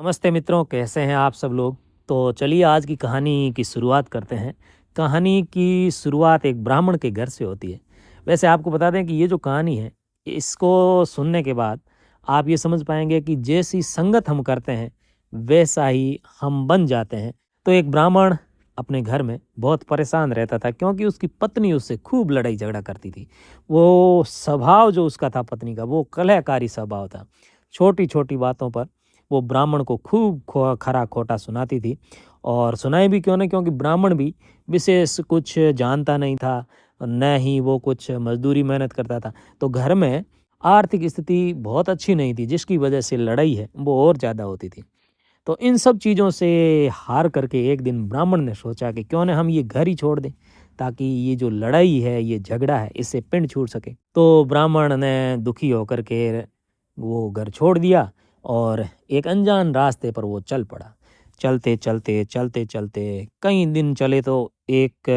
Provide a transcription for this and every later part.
नमस्ते मित्रों, कैसे हैं आप सब लोग। तो चलिए आज की कहानी की शुरुआत करते हैं। कहानी की शुरुआत एक ब्राह्मण के घर से होती है। वैसे आपको बता दें कि ये जो कहानी है, इसको सुनने के बाद आप ये समझ पाएंगे कि जैसी संगत हम करते हैं वैसा ही हम बन जाते हैं। तो एक ब्राह्मण अपने घर में बहुत परेशान रहता था क्योंकि उसकी पत्नी उससे खूब लड़ाई झगड़ा करती थी। वो स्वभाव जो उसका था पत्नी का, वो कलहकारी स्वभाव था। छोटी छोटी बातों पर वो ब्राह्मण को खूब खरा खोटा सुनाती थी। और सुनाई भी क्यों ना, क्योंकि ब्राह्मण भी विशेष कुछ जानता नहीं था, न ही वो कुछ मजदूरी मेहनत करता था। तो घर में आर्थिक स्थिति बहुत अच्छी नहीं थी, जिसकी वजह से लड़ाई है वो और ज़्यादा होती थी। तो इन सब चीज़ों से हार करके एक दिन ब्राह्मण ने सोचा कि क्यों ना हम ये घर ही छोड़ दें, ताकि ये जो लड़ाई है, ये झगड़ा है, इससे पिंड छूट सके। तो ब्राह्मण ने दुखी होकर के वो घर छोड़ दिया और एक अनजान रास्ते पर वो चल पड़ा। चलते चलते चलते चलते कई दिन चले तो एक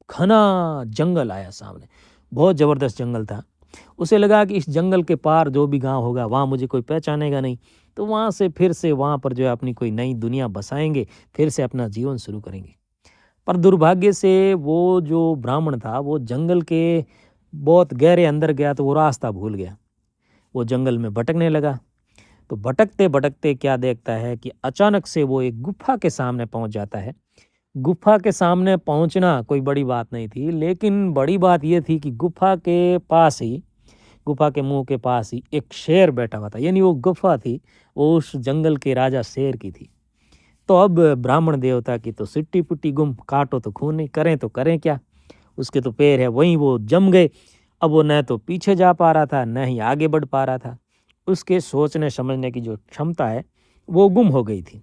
घना जंगल आया सामने। बहुत ज़बरदस्त जंगल था। उसे लगा कि इस जंगल के पार जो भी गांव होगा वहाँ मुझे कोई पहचानेगा नहीं। तो वहाँ से फिर से वहाँ पर जो है अपनी कोई नई दुनिया बसाएंगे, फिर से अपना जीवन शुरू करेंगे। पर दुर्भाग्य से वो जो ब्राह्मण था वो जंगल के बहुत गहरे अंदर गया, तो वो रास्ता भूल गया। वो जंगल में भटकने लगा। तो भटकते भटकते क्या देखता है कि अचानक से वो एक गुफा के सामने पहुंच जाता है। गुफा के सामने पहुंचना कोई बड़ी बात नहीं थी, लेकिन बड़ी बात यह थी कि गुफा के पास ही, गुफा के मुंह के पास ही एक शेर बैठा हुआ था। यानी वो गुफा थी, वो उस जंगल के राजा शेर की थी। तो अब ब्राह्मण देवता की तो सिट्टी पुट्टी गुम, काटो तो खून नहीं, करें तो करें क्या। उसके तो पैर है वहीं वो जम गए। अब वो न तो पीछे जा पा रहा था, न ही आगे बढ़ पा रहा था। उसके सोचने समझने की जो क्षमता है वो गुम हो गई थी।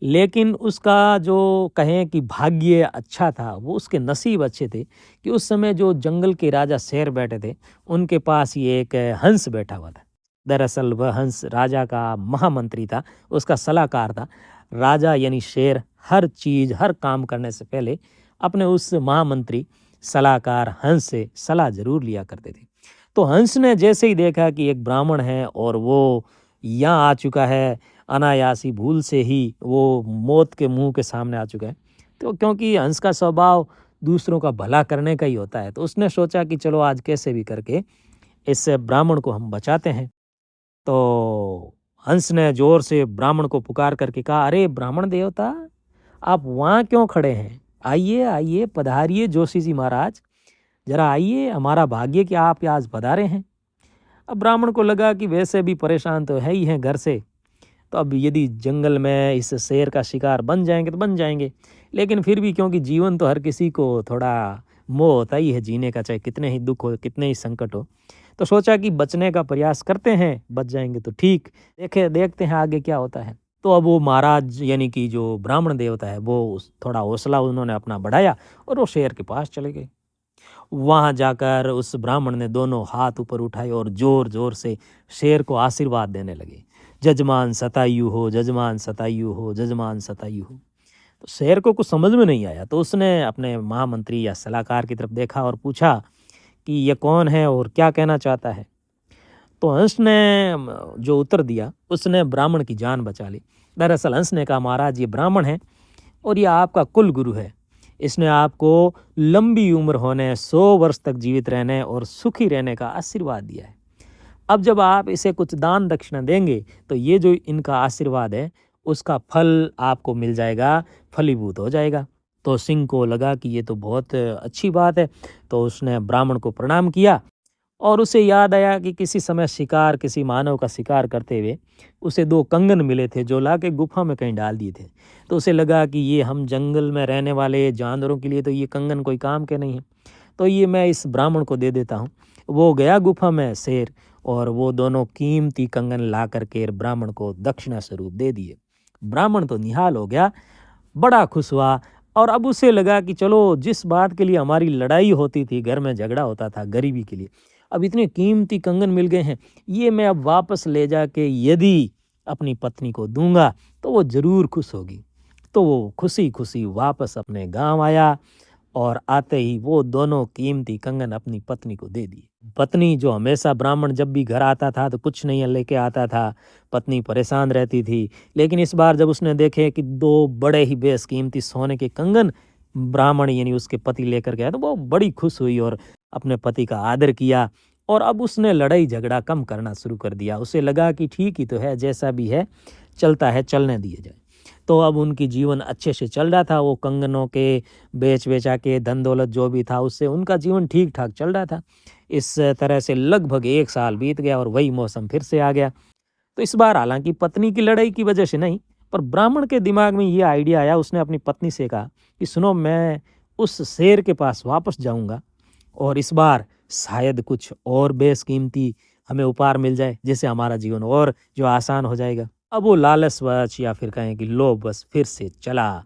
लेकिन उसका जो कहें कि भाग्य अच्छा था, वो उसके नसीब अच्छे थे कि उस समय जो जंगल के राजा शेर बैठे थे, उनके पास ही एक हंस बैठा हुआ था। दरअसल वह हंस राजा का महामंत्री था, उसका सलाहकार था। राजा यानी शेर हर चीज़, हर काम करने से पहले अपने उस महामंत्री सलाहकार हंस से सलाह जरूर लिया करते थे। तो हंस ने जैसे ही देखा कि एक ब्राह्मण है और वो यहाँ आ चुका है, अनायासी भूल से ही वो मौत के मुंह के सामने आ चुका है। तो क्योंकि हंस का स्वभाव दूसरों का भला करने का ही होता है, तो उसने सोचा कि चलो आज कैसे भी करके इस ब्राह्मण को हम बचाते हैं। तो हंस ने जोर से ब्राह्मण को पुकार करके कहा, अरे ब्राह्मण देवता, आप वहाँ क्यों खड़े हैं? आइए आइए, पधारिए जोशी जी महाराज, जरा आइए, हमारा भाग्य कि आप आज पधारे हैं। अब ब्राह्मण को लगा कि वैसे भी परेशान तो है ही हैं घर से, तो अब यदि जंगल में इस शेर का शिकार बन जाएंगे तो बन जाएंगे। लेकिन फिर भी क्योंकि जीवन तो हर किसी को थोड़ा मोह होता ही है जीने का, चाहे कितने ही दुख हो, कितने ही संकट हो। तो सोचा कि बचने का प्रयास करते हैं, बच जाएंगे तो ठीक, देखते हैं आगे क्या होता है। तो अब वो महाराज यानी कि जो ब्राह्मण देवता है वो थोड़ा हौसला उन्होंने अपना बढ़ाया और वो शेर के पास चले गए। वहां जाकर उस ब्राह्मण ने दोनों हाथ ऊपर उठाए और जोर जोर से शेर को आशीर्वाद देने लगे। जजमान सतायु हो, जजमान सतायु हो, जजमान सतायु हो। तो शेर को कुछ समझ में नहीं आया, तो उसने अपने महामंत्री या सलाहकार की तरफ देखा और पूछा कि ये कौन है और क्या कहना चाहता है। तो हंस ने जो उत्तर दिया, उसने ब्राह्मण की जान बचा ली। दरअसल हंस ने कहा, महाराज ये ब्राह्मण है और ये आपका कुल गुरु है। इसने आपको लंबी उम्र होने, 100 वर्ष तक जीवित रहने और सुखी रहने का आशीर्वाद दिया है। अब जब आप इसे कुछ दान दक्षिणा देंगे तो ये जो इनका आशीर्वाद है उसका फल आपको मिल जाएगा, फलीभूत हो जाएगा। तो सिंह को लगा कि ये तो बहुत अच्छी बात है। तो उसने ब्राह्मण को प्रणाम किया और उसे याद आया कि किसी समय शिकार, किसी मानव का शिकार करते हुए उसे 2 कंगन मिले थे जो लाके गुफा में कहीं डाल दिए थे। तो उसे लगा कि ये हम जंगल में रहने वाले जानवरों के लिए तो ये कंगन कोई काम के नहीं है, तो ये मैं इस ब्राह्मण को दे देता हूँ। वो गया गुफा में शेर, और वो दोनों कीमती कंगन ला करके ब्राह्मण को दक्षिणा स्वरूप दे दिए। ब्राह्मण तो निहाल हो गया, बड़ा खुश हुआ। और अब उसे लगा कि चलो, जिस बात के लिए हमारी लड़ाई होती थी, घर में झगड़ा होता था गरीबी के लिए, अब इतने कीमती कंगन मिल गए हैं, ये मैं अब वापस ले जाके यदि अपनी पत्नी को दूंगा तो वो जरूर खुश होगी। तो वो खुशी खुशी वापस अपने गांव आया और आते ही वो दोनों कीमती कंगन अपनी पत्नी को दे दिए। पत्नी जो हमेशा ब्राह्मण जब भी घर आता था तो कुछ नहीं लेके आता था, पत्नी परेशान रहती थी। लेकिन इस बार जब उसने देखे कि 2 बड़े ही बेशकीमती सोने के कंगन ब्राह्मण यानी उसके पति लेकर के आए, तो वो बड़ी खुश हुई और अपने पति का आदर किया और अब उसने लड़ाई झगड़ा कम करना शुरू कर दिया। उसे लगा कि ठीक ही तो है, जैसा भी है चलता है, चलने दिया जाए। तो अब उनकी जीवन अच्छे से चल रहा था, वो कंगनों के बेच-बेचा के धन दौलत जो भी था उससे उनका जीवन ठीक-ठाक चल रहा था। इस तरह से लगभग 1 साल बीत गया और वही मौसम फिर से आ गया। तो इस बार हालाँकि पत्नी की लड़ाई की वजह से नहीं, पर ब्राह्मण के दिमाग में ये आइडिया आया, उसने अपनी पत्नी से कहा कि सुनो, मैं उस शेर के पास वापस जाऊँगा और इस बार शायद कुछ और बेशकीमती हमें उपहार मिल जाए, जिससे हमारा जीवन और जो आसान हो जाएगा। अब वो लालचवश या फिर कहें कि लोभवश फिर से चला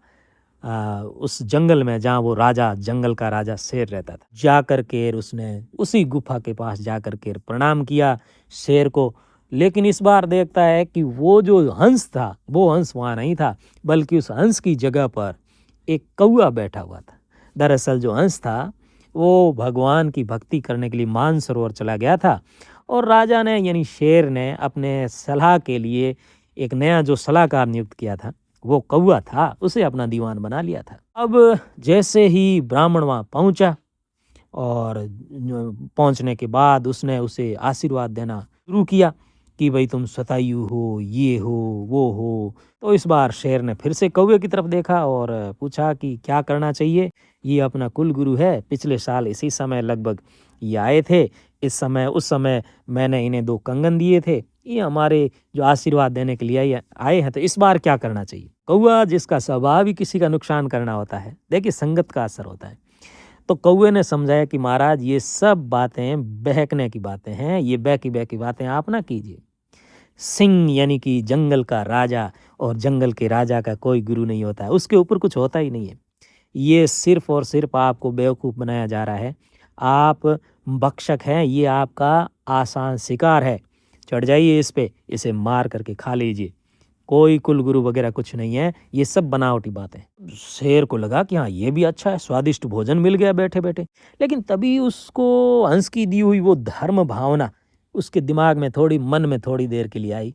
उस जंगल में जहाँ वो राजा, जंगल का राजा शेर रहता था। जाकर के उसने उसी गुफा के पास जाकर के प्रणाम किया शेर को। लेकिन इस बार देखता है कि वो जो हंस था, वो हंस वहाँ नहीं था, बल्कि उस हंस की जगह पर एक कौआ बैठा हुआ था। दरअसल जो हंस था, वो भगवान की भक्ति करने के लिए मानसरोवर चला गया था और राजा ने यानी शेर ने अपने सलाह के लिए एक नया जो सलाहकार नियुक्त किया था, वो कौआ था, उसे अपना दीवान बना लिया था। अब जैसे ही ब्राह्मण वहाँ पहुँचा और पहुँचने के बाद उसने उसे आशीर्वाद देना शुरू किया कि भाई तुम शतायु हो, ये हो, वो हो। तो इस बार शेर ने फिर से कौवे की तरफ देखा और पूछा कि क्या करना चाहिए? ये अपना कुल गुरु है, पिछले साल इसी समय लगभग ये आए थे। उस समय मैंने इन्हें 2 कंगन दिए थे। ये हमारे जो आशीर्वाद देने के लिए आए हैं, तो इस बार क्या करना चाहिए? कौवा जिसका स्वभाव ही किसी का नुकसान करना होता है, देखिए संगत का असर होता है। तो कौवे ने समझाया कि महाराज ये सब बातें बहकने की बातें हैं, ये बहकी-बहकी बातें आप ना कीजिए। सिंह यानी कि जंगल का राजा और जंगल के राजा का कोई गुरु नहीं होता है, उसके ऊपर कुछ होता ही नहीं है। ये सिर्फ़ और सिर्फ़ आपको बेवकूफ़ बनाया जा रहा है। आप भक्षक हैं, ये आपका आसान शिकार है। चढ़ जाइए इस पे, इसे मार करके खा लीजिए। कोई कुल गुरु वगैरह कुछ नहीं है, ये सब बनावटी बातें। शेर को लगा कि हाँ, ये भी अच्छा है, स्वादिष्ट भोजन मिल गया बैठे-बैठे। लेकिन तभी उसको हंस की दी हुई वो धर्म भावना उसके दिमाग में मन में थोड़ी देर के लिए आई।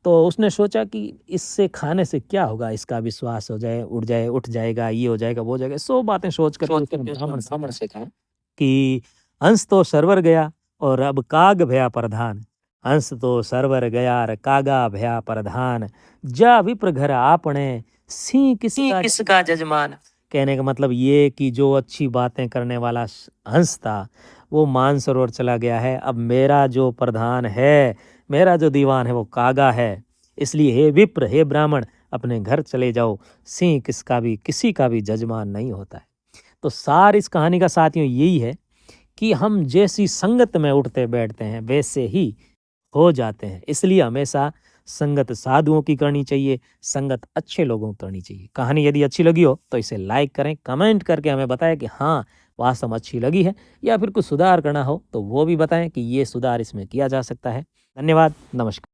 तो उसने सोचा कि इससे खाने से क्या होगा, इसका विश्वास हो जाए, उठ जाएगा, ये हो जाएगा, वो हो जाएगा। 100 बातें सोच कर उसने ब्राह्मण से कहा कि हंस तो सरवर गया और अब काग भया प्रधान। हंस तो सरवर गया और कागा भया प्रधान। जा विप्र घर आपने, सिंह किसका जजमान। कहने का मतलब ये कि जो अच्छी बातें करने वाला हंस था, वो मानसरोवर चला गया है। अब मेरा जो प्रधान है, मेरा जो दीवान है, वो कागा है। इसलिए हे विप्र, हे ब्राह्मण, अपने घर चले जाओ। सिंह किसी का भी जजमान नहीं होता है। तो सार इस कहानी का साथियों यही है कि हम जैसी संगत में उठते बैठते हैं, वैसे ही हो जाते हैं। इसलिए हमेशा संगत साधुओं की करनी चाहिए, संगत अच्छे लोगों की करनी चाहिए। कहानी यदि अच्छी लगी हो तो इसे लाइक करें, कमेंट करके हमें बताएं कि हाँ, वास्तव में अच्छी लगी है, या फिर कुछ सुधार करना हो तो वो भी बताएं कि ये सुधार इसमें किया जा सकता है। धन्यवाद, नमस्कार।